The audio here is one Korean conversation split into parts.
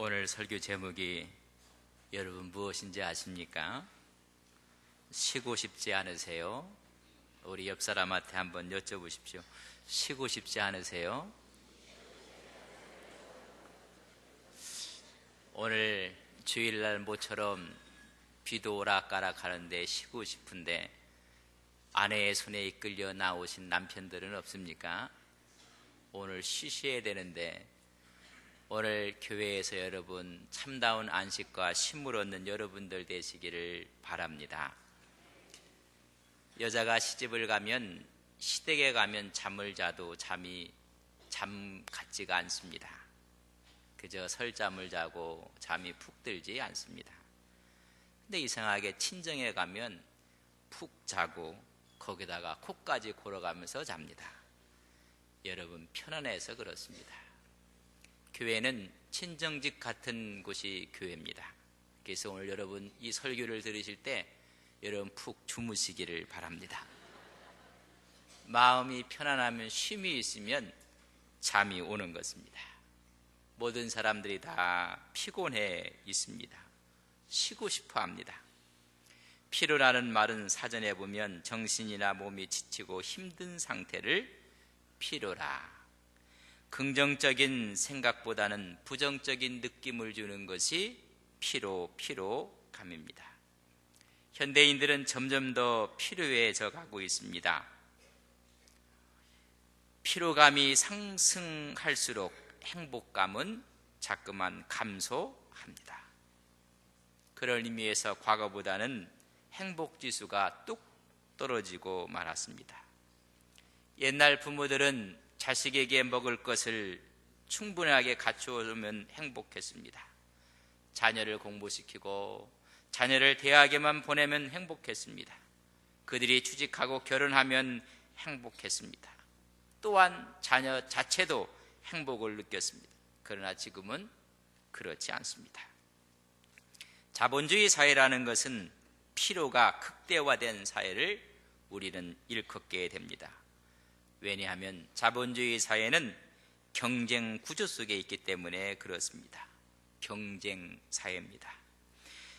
오늘 설교 제목이 여러분 무엇인지 아십니까? 쉬고 싶지 않으세요? 우리 옆 사람한테 한번 여쭤보십시오. 쉬고 싶지 않으세요? 오늘 주일날 모처럼 비도 오락가락 하는데 쉬고 싶은데 아내의 손에 이끌려 나오신 남편들은 없습니까? 오늘 쉬셔야 되는데 오늘 교회에서 여러분 참다운 안식과 쉼을 얻는 여러분들 되시기를 바랍니다. 여자가 시집을 가면 시댁에 가면 잠을 자도 잠이 잠 같지가 않습니다. 그저 설잠을 자고 잠이 푹 들지 않습니다. 근데 이상하게 친정에 가면 푹 자고 거기다가 코까지 골아가면서 잡니다. 여러분 편안해서 그렇습니다. 교회는 친정집 같은 곳이 교회입니다. 그래서 오늘 여러분 이 설교를 들으실 때 여러분 푹 주무시기를 바랍니다. 마음이 편안하면 쉼이 있으면 잠이 오는 것입니다. 모든 사람들이 다 피곤해 있습니다. 쉬고 싶어 합니다. 피로라는 말은 사전에 보면 정신이나 몸이 지치고 힘든 상태를 피로라, 긍정적인 생각보다는 부정적인 느낌을 주는 것이 피로감입니다. 현대인들은 점점 더 피로해져 가고 있습니다. 피로감이 상승할수록 행복감은 자꾸만 감소합니다. 그런 의미에서 과거보다는 행복지수가 뚝 떨어지고 말았습니다. 옛날 부모들은 자식에게 먹을 것을 충분하게 갖추어주면 행복했습니다. 자녀를 공부시키고 자녀를 대학에만 보내면 행복했습니다. 그들이 취직하고 결혼하면 행복했습니다. 또한 자녀 자체도 행복을 느꼈습니다. 그러나 지금은 그렇지 않습니다. 자본주의 사회라는 것은 피로가 극대화된 사회를 우리는 일컫게 됩니다. 왜냐하면 자본주의 사회는 경쟁 구조 속에 있기 때문에 그렇습니다. 경쟁 사회입니다.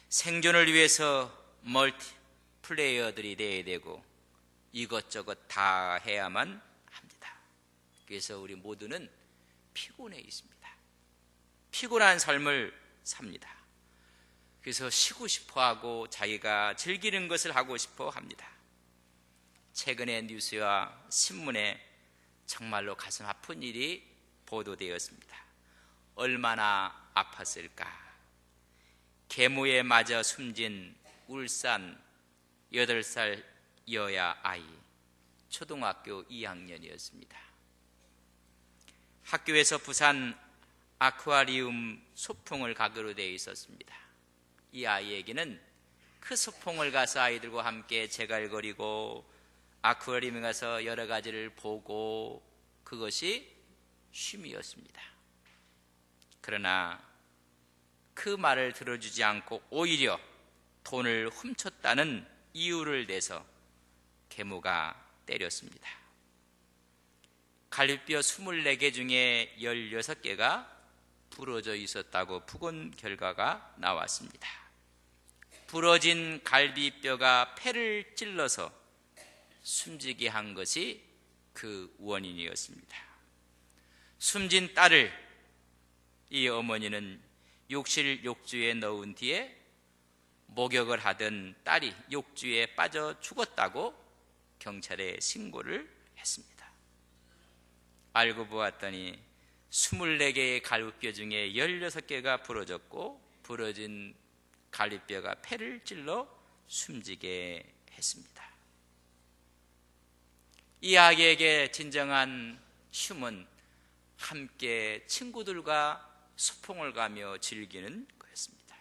생존을 위해서 멀티플레이어들이 돼야 되고 이것저것 다 해야만 합니다. 그래서 우리 모두는 피곤해 있습니다. 피곤한 삶을 삽니다. 그래서 쉬고 싶어하고 자기가 즐기는 것을 하고 싶어 합니다. 최근에 뉴스와 신문에 정말로 가슴 아픈 일이 보도되었습니다. 얼마나 아팠을까? 계모에 맞아 숨진 울산 8살 여야 아이, 초등학교 2학년이었습니다. 학교에서 부산 아쿠아리움 소풍을 가기로 되어 있었습니다. 이 아이에게는 그 소풍을 가서 아이들과 함께 제갈거리고 아쿠아리움에 가서 여러 가지를 보고 그것이 쉼이었습니다. 그러나 그 말을 들어주지 않고 오히려 돈을 훔쳤다는 이유를 대서 계모가 때렸습니다. 갈비뼈 24개 중에 16개가 부러져 있었다고 부검 결과가 나왔습니다. 부러진 갈비뼈가 폐를 찔러서 숨지게 한 것이 그 원인이었습니다. 숨진 딸을 이 어머니는 욕실 욕조에 넣은 뒤에 목욕을 하던 딸이 욕조에 빠져 죽었다고 경찰에 신고를 했습니다. 알고 보았더니 24개의 갈비뼈 중에 16개가 부러졌고 부러진 갈비뼈가 폐를 찔러 숨지게 했습니다. 이 아기에게 진정한 쉼은 함께 친구들과 소풍을 가며 즐기는 거였습니다.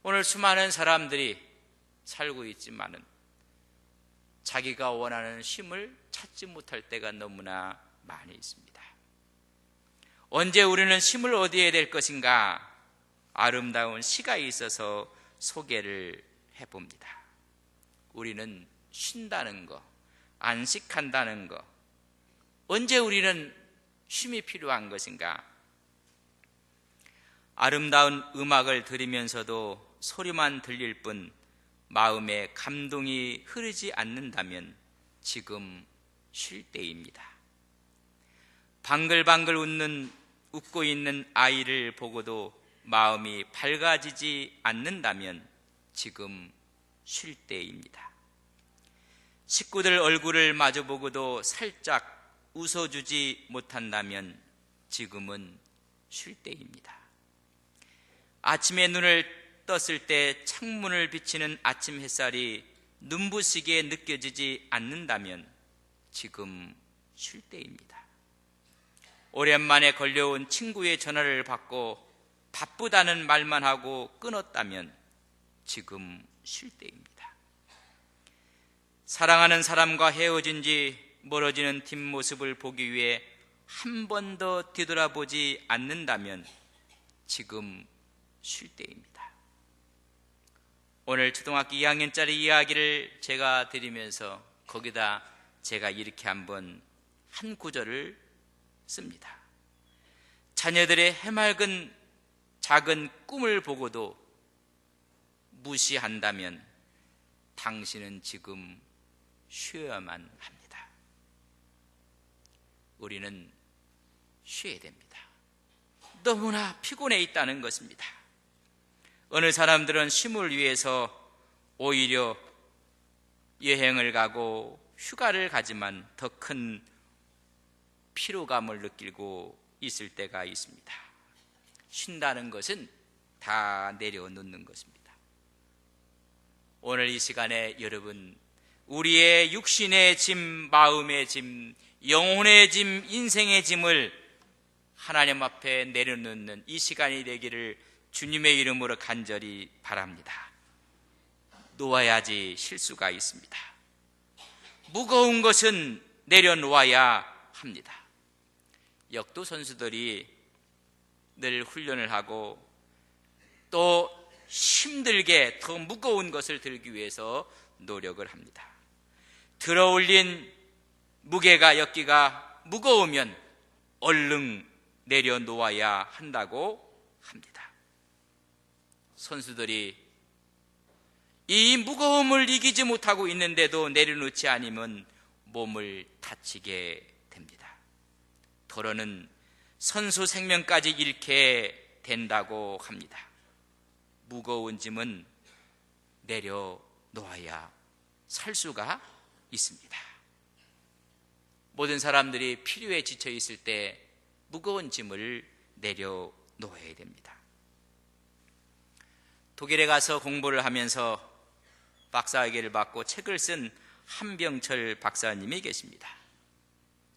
오늘 수많은 사람들이 살고 있지만은 자기가 원하는 쉼을 찾지 못할 때가 너무나 많이 있습니다. 언제 우리는 쉼을 얻어야 될 것인가? 아름다운 시가 있어서 소개를 해봅니다. 우리는 쉰다는 거, 안식한다는 것, 언제 우리는 쉼이 필요한 것인가? 아름다운 음악을 들으면서도 소리만 들릴 뿐 마음에 감동이 흐르지 않는다면 지금 쉴 때입니다. 방글방글 웃고 있는 아이를 보고도 마음이 밝아지지 않는다면 지금 쉴 때입니다. 식구들 얼굴을 마주보고도 살짝 웃어주지 못한다면 지금은 쉴 때입니다. 아침에 눈을 떴을 때 창문을 비치는 아침 햇살이 눈부시게 느껴지지 않는다면 지금 쉴 때입니다. 오랜만에 걸려온 친구의 전화를 받고 바쁘다는 말만 하고 끊었다면 지금 쉴 때입니다. 사랑하는 사람과 헤어진 지 멀어지는 뒷모습을 보기 위해 한 번 더 뒤돌아보지 않는다면 지금 쉴 때입니다. 오늘 초등학교 2학년짜리 이야기를 제가 드리면서 거기다 제가 이렇게 한번 한 구절을 씁니다. 자녀들의 해맑은 작은 꿈을 보고도 무시한다면 당신은 지금 쉬어야만 합니다. 우리는 쉬어야 됩니다. 너무나 피곤해 있다는 것입니다. 어느 사람들은 쉼을 위해서 오히려 여행을 가고 휴가를 가지만 더 큰 피로감을 느끼고 있을 때가 있습니다. 쉰다는 것은 다 내려놓는 것입니다. 오늘 이 시간에 여러분, 우리의 육신의 짐, 마음의 짐, 영혼의 짐, 인생의 짐을 하나님 앞에 내려놓는 이 시간이 되기를 주님의 이름으로 간절히 바랍니다. 놓아야지 쉴 수가 있습니다. 무거운 것은 내려놓아야 합니다. 역도 선수들이 늘 훈련을 하고 또 힘들게 더 무거운 것을 들기 위해서 노력을 합니다. 들어올린 무게가 엮기가 무거우면 얼른 내려놓아야 한다고 합니다. 선수들이 이 무거움을 이기지 못하고 있는데도 내려놓지 않으면 몸을 다치게 됩니다. 더러는 선수 생명까지 잃게 된다고 합니다. 무거운 짐은 내려놓아야 살 수가 있습니다. 모든 사람들이 필요에 지쳐 있을 때 무거운 짐을 내려놓아야 됩니다. 독일에 가서 공부를 하면서 박사학위를 받고 책을 쓴 한병철 박사님이 계십니다.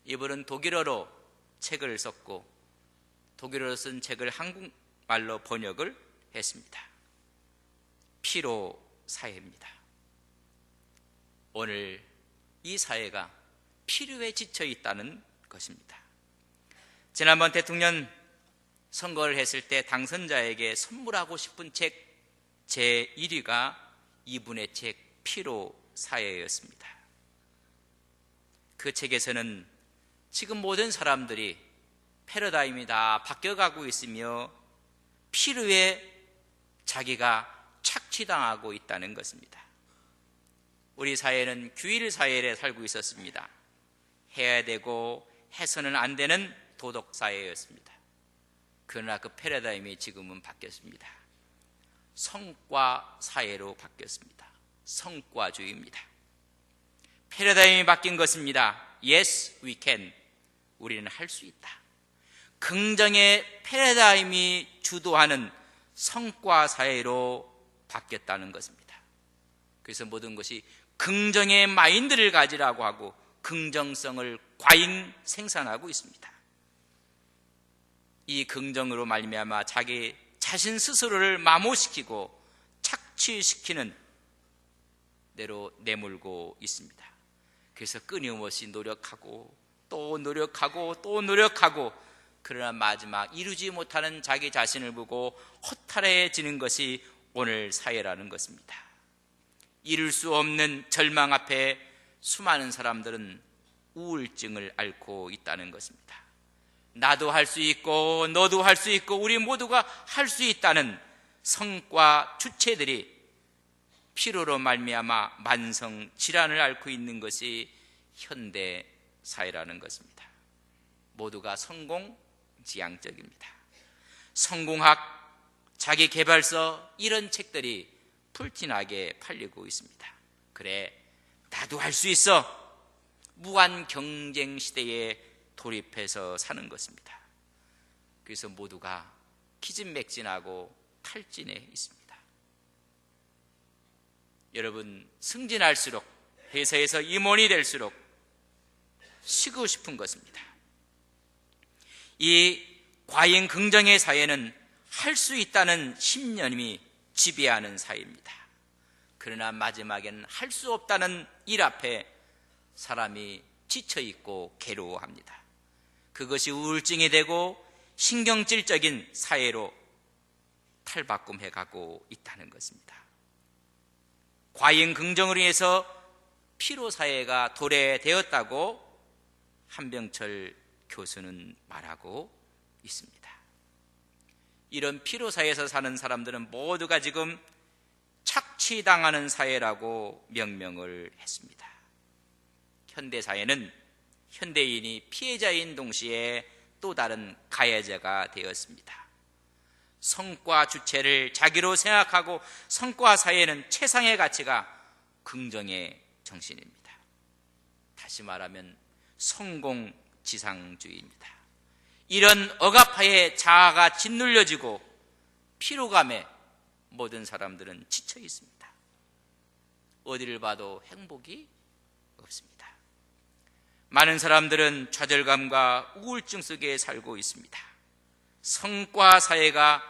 이분은 독일어로 책을 썼고 독일어로 쓴 책을 한국말로 번역을 했습니다. 피로 사회입니다. 오늘 이 사회가 필요에 지쳐 있다는 것입니다. 지난번 대통령 선거를 했을 때 당선자에게 선물하고 싶은 책 제1위가 이분의 책 피로 사회였습니다. 그 책에서는 지금 모든 사람들이 패러다임이 다 바뀌어가고 있으며 피로에 자기가 착취당하고 있다는 것입니다. 우리 사회는 규율 사회에 살고 있었습니다. 해야 되고 해서는 안 되는 도덕 사회였습니다. 그러나 그 패러다임이 지금은 바뀌었습니다. 성과 사회로 바뀌었습니다. 성과주의입니다. 패러다임이 바뀐 것입니다. Yes, we can. 우리는 할 수 있다. 긍정의 패러다임이 주도하는 성과 사회로 바뀌었다는 것입니다. 그래서 모든 것이 긍정의 마인드를 가지라고 하고 긍정성을 과잉 생산하고 있습니다. 이 긍정으로 말미암아 자기 자신 스스로를 마모시키고 착취시키는 대로 내몰고 있습니다. 그래서 끊임없이 노력하고 또 노력하고 또 노력하고 그러나 마지막 이루지 못하는 자기 자신을 보고 허탈해지는 것이 오늘 사회라는 것입니다. 이룰 수 없는 절망 앞에 수많은 사람들은 우울증을 앓고 있다는 것입니다. 나도 할 수 있고 너도 할 수 있고 우리 모두가 할 수 있다는 성과 주체들이 피로로 말미암아 만성 질환을 앓고 있는 것이 현대 사회라는 것입니다. 모두가 성공지향적입니다. 성공학, 자기개발서 이런 책들이 풀티나게 팔리고 있습니다. 그래, 나도 할 수 있어. 무한 경쟁 시대에 돌입해서 사는 것입니다. 그래서 모두가 기진맥진하고 탈진해 있습니다. 여러분, 승진할수록, 회사에서 임원이 될수록 쉬고 싶은 것입니다. 이 과잉 긍정의 사회는 할 수 있다는 신념이 지배하는 사회입니다. 그러나 마지막에는 할 수 없다는 일 앞에 사람이 지쳐있고 괴로워합니다. 그것이 우울증이 되고 신경질적인 사회로 탈바꿈해가고 있다는 것입니다. 과잉 긍정으로 인해서 피로사회가 도래되었다고 한병철 교수는 말하고 있습니다. 이런 피로사회에서 사는 사람들은 모두가 지금 착취당하는 사회라고 명명을 했습니다. 현대사회는 현대인이 피해자인 동시에 또 다른 가해자가 되었습니다. 성과 주체를 자기로 생각하고 성과 사회는 최상의 가치가 긍정의 정신입니다. 다시 말하면 성공지상주의입니다. 이런 억압하에 자아가 짓눌려지고 피로감에 모든 사람들은 지쳐 있습니다. 어디를 봐도 행복이 없습니다. 많은 사람들은 좌절감과 우울증 속에 살고 있습니다. 성과 사회가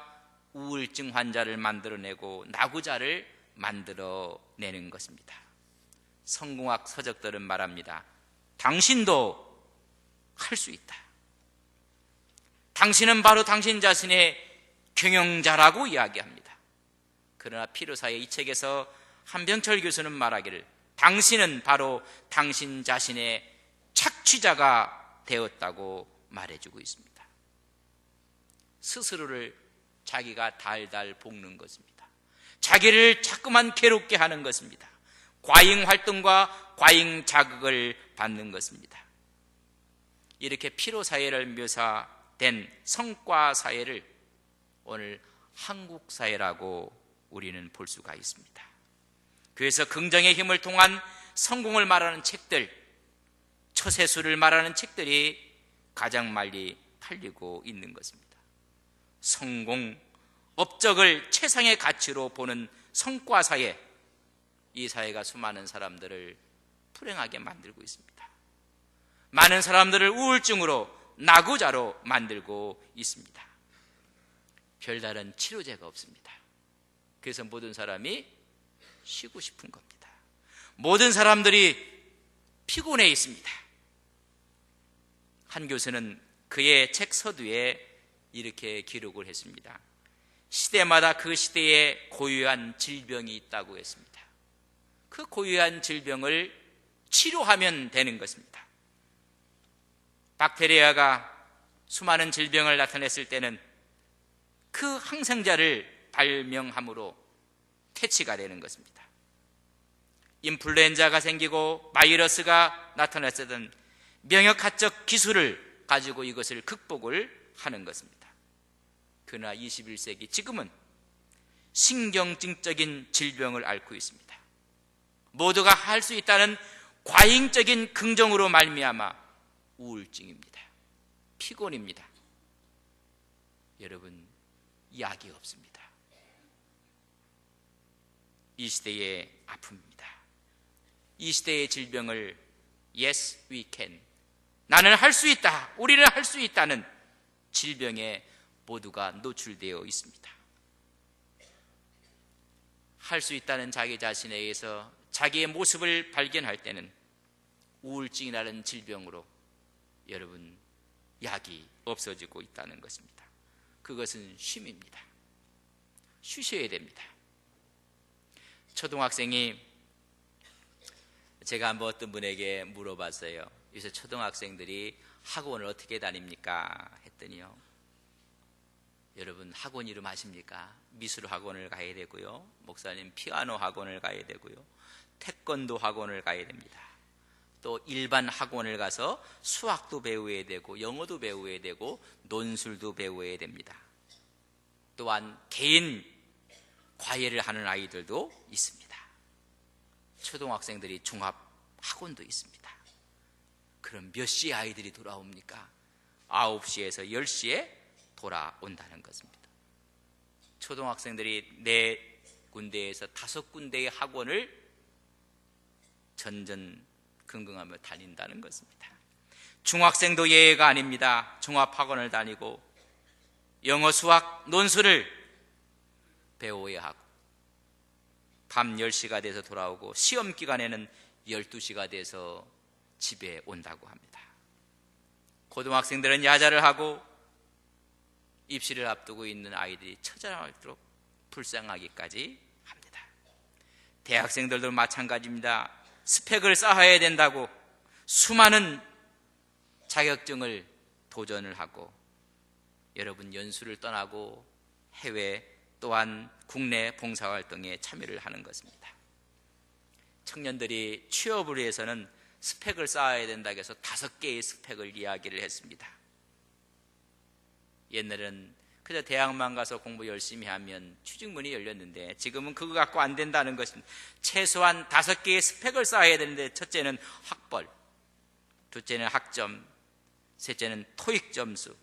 우울증 환자를 만들어내고 낙우자를 만들어내는 것입니다. 성공학 서적들은 말합니다. 당신도 할 수 있다. 당신은 바로 당신 자신의 경영자라고 이야기합니다. 그러나 피로사의 이 책에서 한병철 교수는 말하기를 당신은 바로 당신 자신의 착취자가 되었다고 말해주고 있습니다. 스스로를 자기가 달달 볶는 것입니다. 자기를 자꾸만 괴롭게 하는 것입니다. 과잉 활동과 과잉 자극을 받는 것입니다. 이렇게 피로사회를 묘사된 성과사회를 오늘 한국사회라고 우리는 볼 수가 있습니다. 그래서 긍정의 힘을 통한 성공을 말하는 책들, 처세술을 말하는 책들이 가장 많이 팔리고 있는 것입니다. 성공, 업적을 최상의 가치로 보는 성과사회, 이 사회가 수많은 사람들을 불행하게 만들고 있습니다. 많은 사람들을 우울증으로 낙우자로 만들고 있습니다. 별다른 치료제가 없습니다. 그래서 모든 사람이 쉬고 싶은 겁니다. 모든 사람들이 피곤해 있습니다. 한 교수는 그의 책 서두에 이렇게 기록을 했습니다. 시대마다 그 시대에 고유한 질병이 있다고 했습니다. 그 고유한 질병을 치료하면 되는 것입니다. 박테리아가 수많은 질병을 나타냈을 때는 그 항생제를 발명함으로 퇴치가 되는 것입니다. 인플루엔자가 생기고 바이러스가 나타났을 때는 명역학적 기술을 가지고 이것을 극복을 하는 것입니다. 그러나 21세기 지금은 신경증적인 질병을 앓고 있습니다. 모두가 할 수 있다는 과잉적인 긍정으로 말미암아 우울증입니다. 피곤입니다. 여러분, 약이 없습니다. 이 시대의 아픔입니다. 이 시대의 질병을 Yes, we can. 나는 할 수 있다. 우리는 할 수 있다는 질병에 모두가 노출되어 있습니다. 할 수 있다는 자기 자신에 의해서 자기의 모습을 발견할 때는 우울증이라는 질병으로 여러분 약이 없어지고 있다는 것입니다. 그것은 쉼입니다. 쉬셔야 됩니다. 초등학생이 제가 한번 어떤 분에게 물어봤어요. 요새 초등학생들이 학원을 어떻게 다닙니까? 했더니요, 여러분 학원 이름 아십니까? 미술 학원을 가야 되고요, 목사님 피아노 학원을 가야 되고요, 태권도 학원을 가야 됩니다. 또 일반 학원을 가서 수학도 배워야 되고 영어도 배워야 되고 논술도 배워야 됩니다. 또한 개인 과외를 하는 아이들도 있습니다. 초등학생들이 종합 학원도 있습니다. 그럼 몇 시에 아이들이 돌아옵니까? 9시에서 10시에 돌아온다는 것입니다. 초등학생들이 4군데에서 5군데의 학원을 전전긍긍하며 다닌다는 것입니다. 중학생도 예외가 아닙니다. 종합학원을 다니고 영어, 수학, 논술을 배워야 하고 밤 10시가 돼서 돌아오고 시험 기간에는 12시가 돼서 집에 온다고 합니다. 고등학생들은 야자를 하고 입시를 앞두고 있는 아이들이 처절할수록 불쌍하기까지 합니다. 대학생들도 마찬가지입니다. 스펙을 쌓아야 된다고 수많은 자격증을 도전을 하고 여러분 연수를 떠나고 해외 또한 국내 봉사활동에 참여를 하는 것입니다. 청년들이 취업을 위해서는 스펙을 쌓아야 된다고 해서 5개의 스펙을 이야기를 했습니다. 옛날에는 그저 대학만 가서 공부 열심히 하면 취직문이 열렸는데 지금은 그거 갖고 안 된다는 것입니다. 최소한 5개의 스펙을 쌓아야 되는데 첫째는 학벌, 둘째는 학점, 셋째는 토익 점수,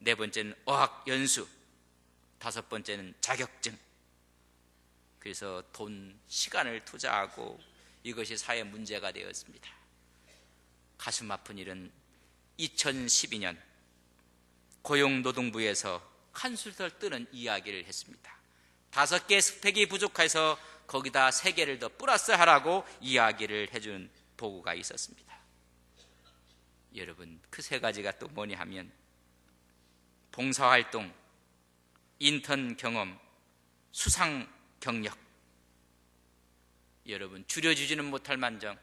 4번째는 어학 연수, 5번째는 자격증. 그래서 돈, 시간을 투자하고 이것이 사회 문제가 되었습니다. 가슴 아픈 일은 2012년 고용노동부에서 한술설 뜨는 이야기를 했습니다. 5개 스펙이 부족해서 거기다 3개를 더 플러스 하라고 이야기를 해준 보고가 있었습니다. 여러분 그 3가지가 또 뭐냐 하면 봉사활동, 인턴 경험, 수상 경력. 여러분 줄여주지는 못할 만정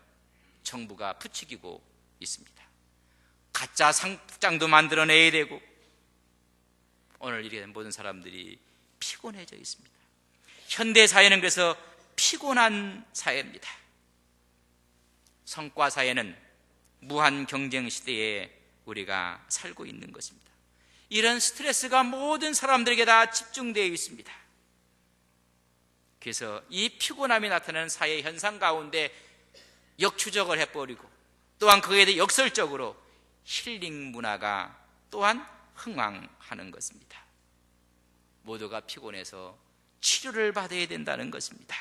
정부가 부추기고 있습니다. 가짜 상장도 만들어내야 되고 오늘 이렇게 모든 사람들이 피곤해져 있습니다. 현대사회는 그래서 피곤한 사회입니다. 성과사회는 무한 경쟁 시대에 우리가 살고 있는 것입니다. 이런 스트레스가 모든 사람들에게 다 집중되어 있습니다. 그래서 이 피곤함이 나타나는 사회 현상 가운데 역추적을 해버리고 또한 그에 대해 역설적으로 힐링 문화가 또한 흥왕하는 것입니다. 모두가 피곤해서 치료를 받아야 된다는 것입니다.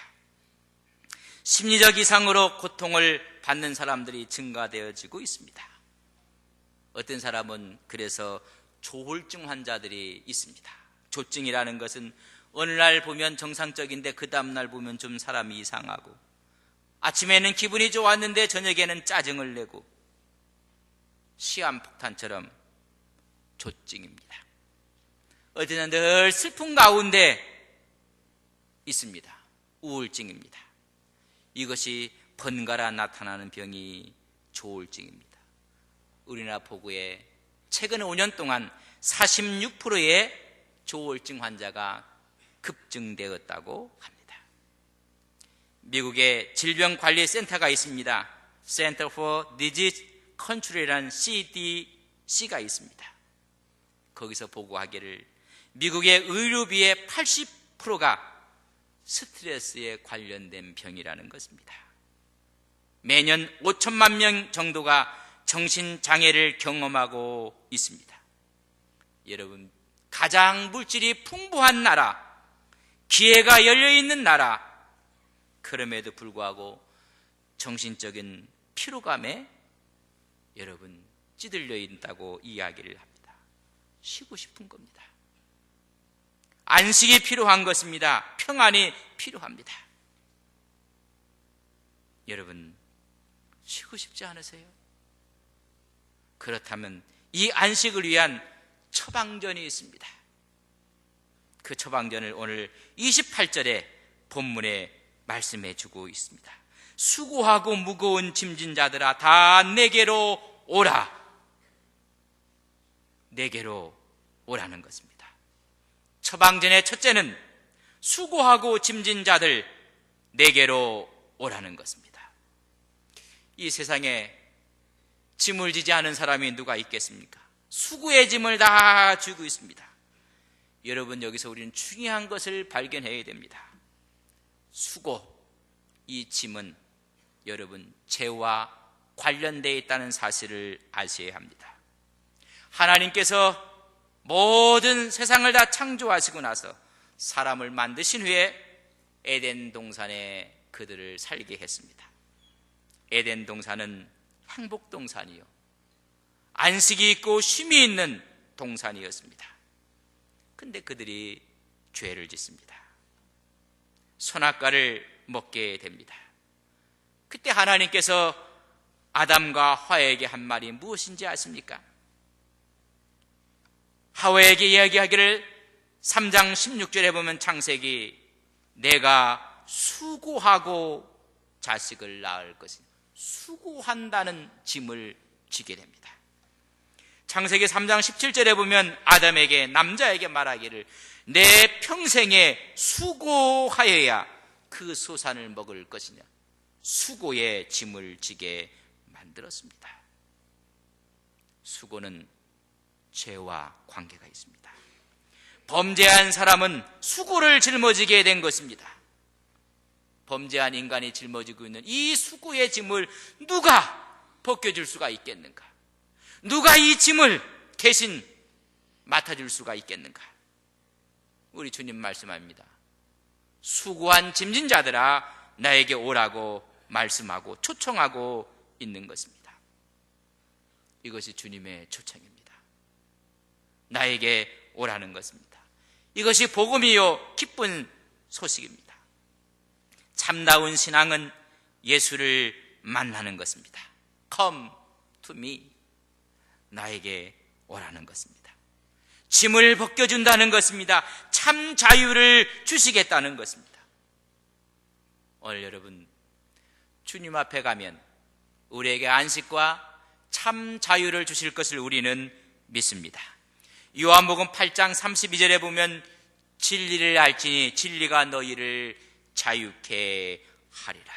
심리적 이상으로 고통을 받는 사람들이 증가되어지고 있습니다. 어떤 사람은 그래서 조울증 환자들이 있습니다. 조증이라는 것은 어느 날 보면 정상적인데 그 다음날 보면 좀 사람이 이상하고 아침에는 기분이 좋았는데 저녁에는 짜증을 내고 시한폭탄처럼 조증입니다. 어제는 늘 슬픔 가운데 있습니다. 우울증입니다. 이것이 번갈아 나타나는 병이 조울증입니다. 우리나라 보고에 최근 5년 동안 46%의 조울증 환자가 급증되었다고 합니다. 미국의 질병관리센터가 있습니다. Center for Disease Control이라는 CDC가 있습니다. 거기서 보고하기를 미국의 의료비의 80%가 스트레스에 관련된 병이라는 것입니다. 매년 5천만 명 정도가 정신장애를 경험하고 있습니다. 여러분, 가장 물질이 풍부한 나라, 기회가 열려있는 나라, 그럼에도 불구하고 정신적인 피로감에 여러분 찌들려 있다고 이야기를 합니다. 쉬고 싶은 겁니다. 안식이 필요한 것입니다. 평안이 필요합니다. 여러분 쉬고 싶지 않으세요? 그렇다면 이 안식을 위한 처방전이 있습니다. 그 처방전을 오늘 28절에 본문에 말씀해 주고 있습니다. 수고하고 무거운 짐진 자들아 다 내게로 오라. 내게로 오라는 것입니다. 처방전의 첫째는 수고하고 짐진 자들 내게로 오라는 것입니다. 이 세상에 짐을 지지 않은 사람이 누가 있겠습니까? 수고의 짐을 다 지고 있습니다. 여러분, 여기서 우리는 중요한 것을 발견해야 됩니다. 수고, 이 짐은 여러분 죄와 관련되어 있다는 사실을 아셔야 합니다. 하나님께서 모든 세상을 다 창조하시고 나서 사람을 만드신 후에 에덴 동산에 그들을 살게 했습니다. 에덴 동산은 행복 동산이요, 안식이 있고 쉼이 있는 동산이었습니다. 근데 그들이 죄를 짓습니다. 선악과를 먹게 됩니다. 그때 하나님께서 아담과 하와에게 한 말이 무엇인지 아십니까? 하와에게 이야기하기를 3장 16절에 보면 창세기, 내가 수고하고 자식을 낳을 것이니, 수고한다는 짐을 지게 됩니다. 창세기 3장 17절에 보면 아담에게, 남자에게 말하기를 내 평생에 수고하여야 그 소산을 먹을 것이냐, 수고의 짐을 지게 만들었습니다. 수고는 죄와 관계가 있습니다. 범죄한 사람은 수고를 짊어지게 된 것입니다. 범죄한 인간이 짊어지고 있는 이 수고의 짐을 누가 벗겨줄 수가 있겠는가? 누가 이 짐을 대신 맡아줄 수가 있겠는가? 우리 주님 말씀합니다. 수고한 짐진 자들아 나에게 오라고 말씀하고 초청하고 있는 것입니다. 이것이 주님의 초청입니다. 나에게 오라는 것입니다. 이것이 복음이요 기쁜 소식입니다. 참다운 신앙은 예수를 만나는 것입니다. Come to me. 나에게 오라는 것입니다. 짐을 벗겨준다는 것입니다. 참 자유를 주시겠다는 것입니다. 오늘 여러분, 주님 앞에 가면 우리에게 안식과 참 자유를 주실 것을 우리는 믿습니다. 요한복음 8장 32절에 보면 진리를 알지니 진리가 너희를 자유케 하리라.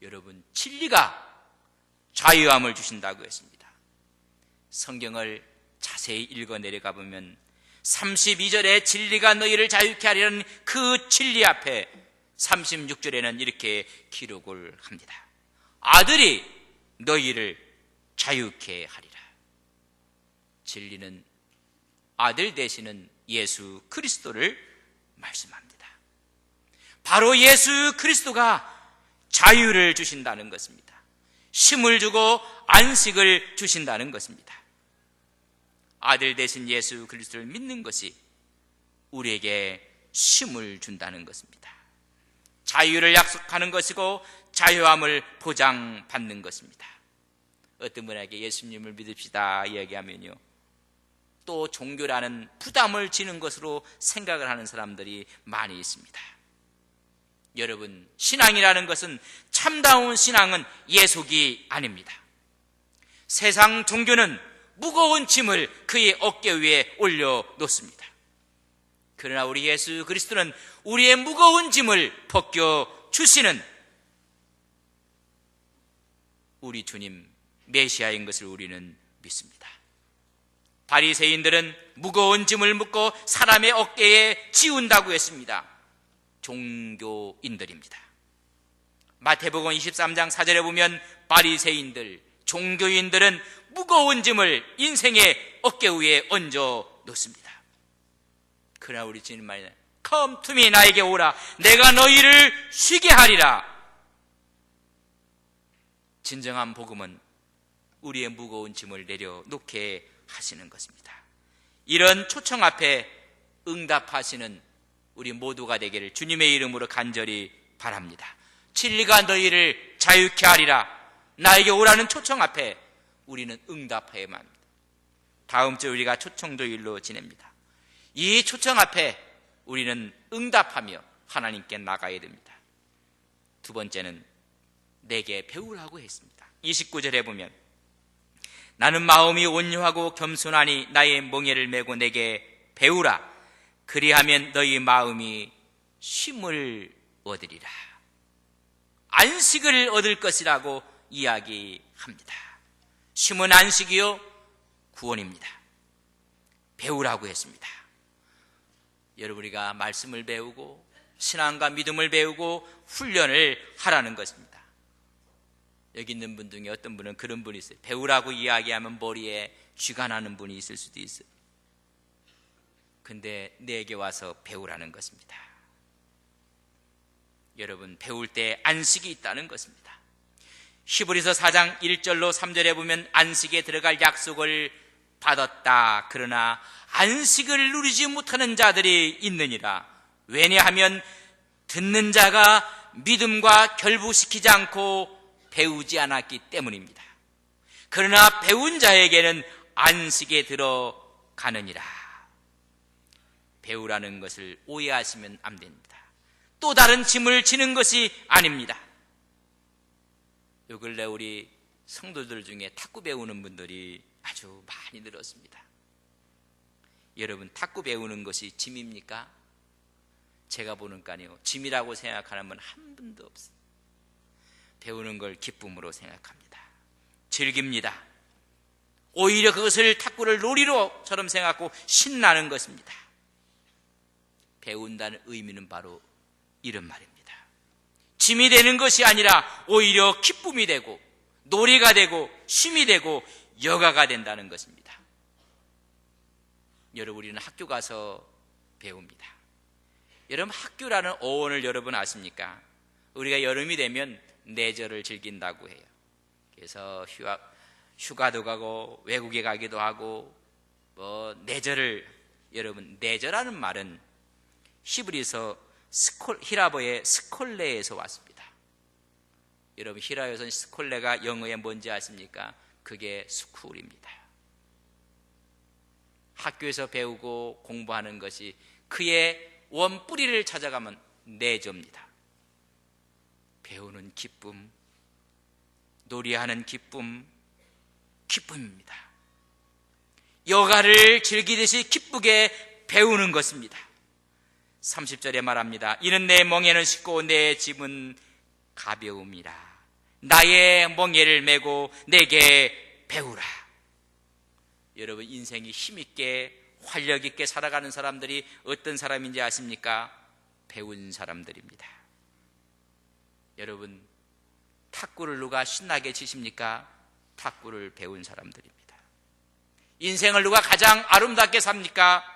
여러분, 진리가 자유함을 주신다고 했습니다. 성경을 자세히 읽어 내려가 보면 32절에 진리가 너희를 자유케 하리라는 그 진리 앞에 36절에는 이렇게 기록을 합니다. 아들이 너희를 자유케 하리라. 진리는 아들 되시는 예수 그리스도를 말씀합니다. 바로 예수 그리스도가 자유를 주신다는 것입니다. 쉼을 주고 안식을 주신다는 것입니다. 아들 되신 예수 그리스도를 믿는 것이 우리에게 쉼을 준다는 것입니다. 자유를 약속하는 것이고 자유함을 보장받는 것입니다. 어떤 분에게 예수님을 믿읍시다 이야기하면요, 또 종교라는 부담을 지는 것으로 생각을 하는 사람들이 많이 있습니다. 여러분, 신앙이라는 것은, 참다운 신앙은 예속이 아닙니다. 세상 종교는 무거운 짐을 그의 어깨 위에 올려놓습니다. 그러나 우리 예수 그리스도는 우리의 무거운 짐을 벗겨주시는 우리 주님 메시아인 것을 우리는 믿습니다. 바리새인들은 무거운 짐을 묻고 사람의 어깨에 지운다고 했습니다. 종교인들입니다. 마태복음 23장 4절에 보면 바리새인들, 종교인들은 무거운 짐을 인생의 어깨 위에 얹어 놓습니다. 그러나 우리 주님 말이야, Come to me, 나에게 오라, 내가 너희를 쉬게 하리라. 진정한 복음은 우리의 무거운 짐을 내려놓게 하시는 것입니다. 이런 초청 앞에 응답하시는 우리 모두가 되기를 주님의 이름으로 간절히 바랍니다. 진리가 너희를 자유케 하리라, 나에게 오라는 초청 앞에 우리는 응답해야만 합니다. 다음 주 우리가 초청도일로 지냅니다. 이 초청 앞에 우리는 응답하며 하나님께 나가야 됩니다. 두 번째는 내게 배우라고 했습니다. 29절에 보면 나는 마음이 온유하고 겸손하니 나의 멍에를 메고 내게 배우라. 그리하면 너희 마음이 쉼을 얻으리라. 안식을 얻을 것이라고 이야기합니다. 쉼은 안식이요 구원입니다. 배우라고 했습니다. 여러분, 우리가 말씀을 배우고 신앙과 믿음을 배우고 훈련을 하라는 것입니다. 여기 있는 분 중에 어떤 분은 그런 분이 있어요. 배우라고 이야기하면 머리에 쥐가 나는 분이 있을 수도 있어요. 근데 내게 와서 배우라는 것입니다. 여러분, 배울 때 안식이 있다는 것입니다. 히브리서 4장 1절로 3절에 보면 안식에 들어갈 약속을 받았다. 그러나 안식을 누리지 못하는 자들이 있느니라. 왜냐하면 듣는 자가 믿음과 결부시키지 않고 배우지 않았기 때문입니다. 그러나 배운 자에게는 안식에 들어가느니라. 배우라는 것을 오해하시면 안 됩니다. 또 다른 짐을 지는 것이 아닙니다. 요 근래 우리 성도들 중에 탁구 배우는 분들이 아주 많이 늘었습니다. 여러분, 탁구 배우는 것이 짐입니까? 제가 보는까요, 짐이라고 생각하는 분 한 분도 없어요. 배우는 걸 기쁨으로 생각합니다. 즐깁니다. 오히려 그것을 탁구를 놀이로처럼 생각하고 신나는 것입니다. 배운다는 의미는 바로 이런 말입니다. 짐이 되는 것이 아니라 오히려 기쁨이 되고 놀이가 되고 쉼이 되고 여가가 된다는 것입니다. 여러분, 우리는 학교 가서 배웁니다. 여러분, 학교라는 어원을 여러분 아십니까? 우리가 여름이 되면 내절을 즐긴다고 해요. 그래서 휴가도 가고 외국에 가기도 하고 내절을, 여러분, 내절하는 말은 히브리서 히라보의 스콜레에서 왔습니다. 여러분, 히라에서는 스콜레가 영어에 뭔지 아십니까? 그게 스쿨입니다. 학교에서 배우고 공부하는 것이 그의 원뿌리를 찾아가면 내조입니다. 배우는 기쁨, 놀이하는 기쁨입니다. 여가를 즐기듯이 기쁘게 배우는 것입니다. 30절에 말합니다. 이는 내 멍에는 쉽고 내 짐은 가벼움이라. 나의 멍에를 메고 내게 배우라. 여러분, 인생이 힘있게 활력있게 살아가는 사람들이 어떤 사람인지 아십니까? 배운 사람들입니다. 여러분, 탁구를 누가 신나게 치십니까? 탁구를 배운 사람들입니다. 인생을 누가 가장 아름답게 삽니까?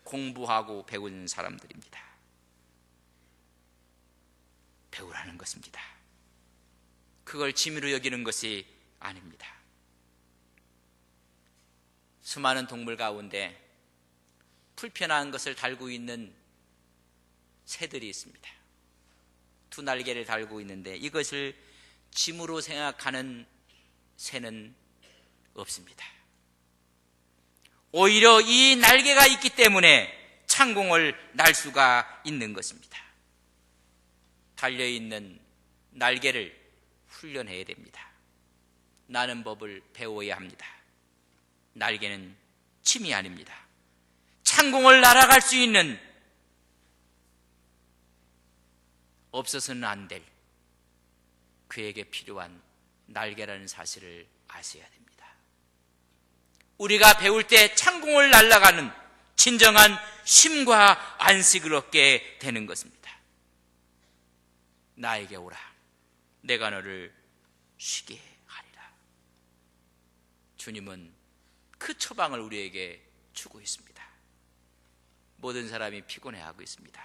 공부하고 배운 사람들입니다. 배우라는 것입니다. 그걸 취미로 여기는 것이 아닙니다. 수많은 동물 가운데 불편한 것을 달고 있는 새들이 있습니다. 두 날개를 달고 있는데 이것을 짐으로 생각하는 새는 없습니다. 오히려 이 날개가 있기 때문에 창공을 날 수가 있는 것입니다. 달려있는 날개를 훈련해야 됩니다. 나는 법을 배워야 합니다. 날개는 침이 아닙니다. 창공을 날아갈 수 있는, 없어서는 안 될 그에게 필요한 날개라는 사실을 아셔야 됩니다. 우리가 배울 때 창공을 날아가는 진정한 쉼과 안식을 얻게 되는 것입니다. 나에게 오라. 내가 너를 쉬게 하리라. 주님은 그 처방을 우리에게 주고 있습니다. 모든 사람이 피곤해하고 있습니다.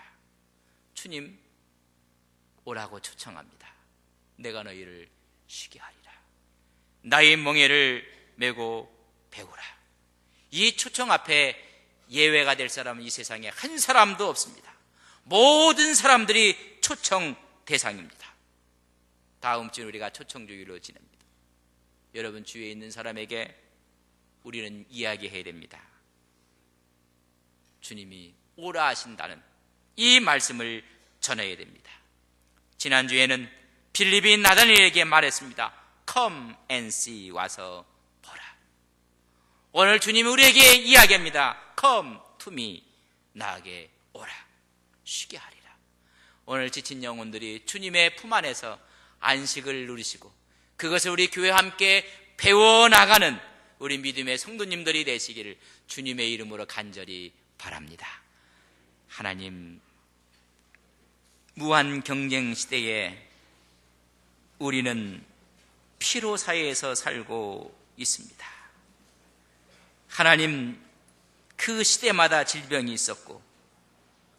주님, 오라고 초청합니다. 내가 너희를 쉬게 하리라. 나의 멍에를 메고 배우라. 이 초청 앞에 예외가 될 사람은 이 세상에 한 사람도 없습니다. 모든 사람들이 초청 대상입니다. 다음 주에 우리가 초청주일로 지냅니다. 여러분, 주위에 있는 사람에게 우리는 이야기해야 됩니다. 주님이 오라 하신다는 이 말씀을 전해야 됩니다. 지난주에는 빌립이 나다니엘에게 말했습니다. Come and see, 와서 보라. 오늘 주님이 우리에게 이야기합니다. Come to me. 나에게 오라. 쉬게 하리라. 오늘 지친 영혼들이 주님의 품 안에서 안식을 누리시고 그것을 우리 교회와 함께 배워나가는 우리 믿음의 성도님들이 되시기를 주님의 이름으로 간절히 바랍니다. 하나님, 무한 경쟁 시대에 우리는 피로 사회에서 살고 있습니다. 하나님, 그 시대마다 질병이 있었고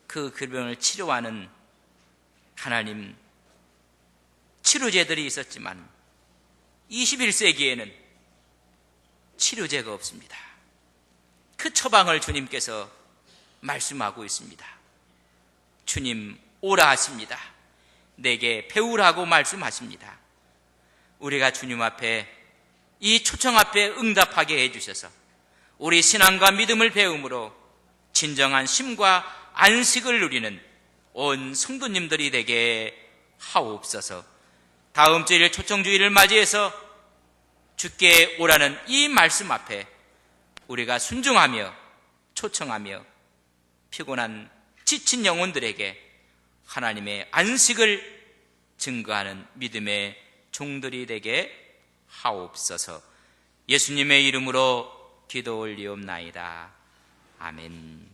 그 질병을 치료하는 하나님 치료제들이 있었지만 21세기에는 치료제가 없습니다. 그 처방을 주님께서 말씀하고 있습니다. 주님 오라 하십니다. 내게 배우라고 말씀하십니다. 우리가 주님 앞에 이 초청 앞에 응답하게 해주셔서 우리 신앙과 믿음을 배움으로 진정한 쉼과 안식을 누리는 온 성도님들이 되게 하옵소서. 다음 주일 초청주일을 맞이해서 주께 오라는 이 말씀 앞에 우리가 순종하며 초청하며 피곤한 지친 영혼들에게 하나님의 안식을 증거하는 믿음의 종들이 되게 하옵소서. 예수님의 이름으로 기도 올리옵나이다. 아멘.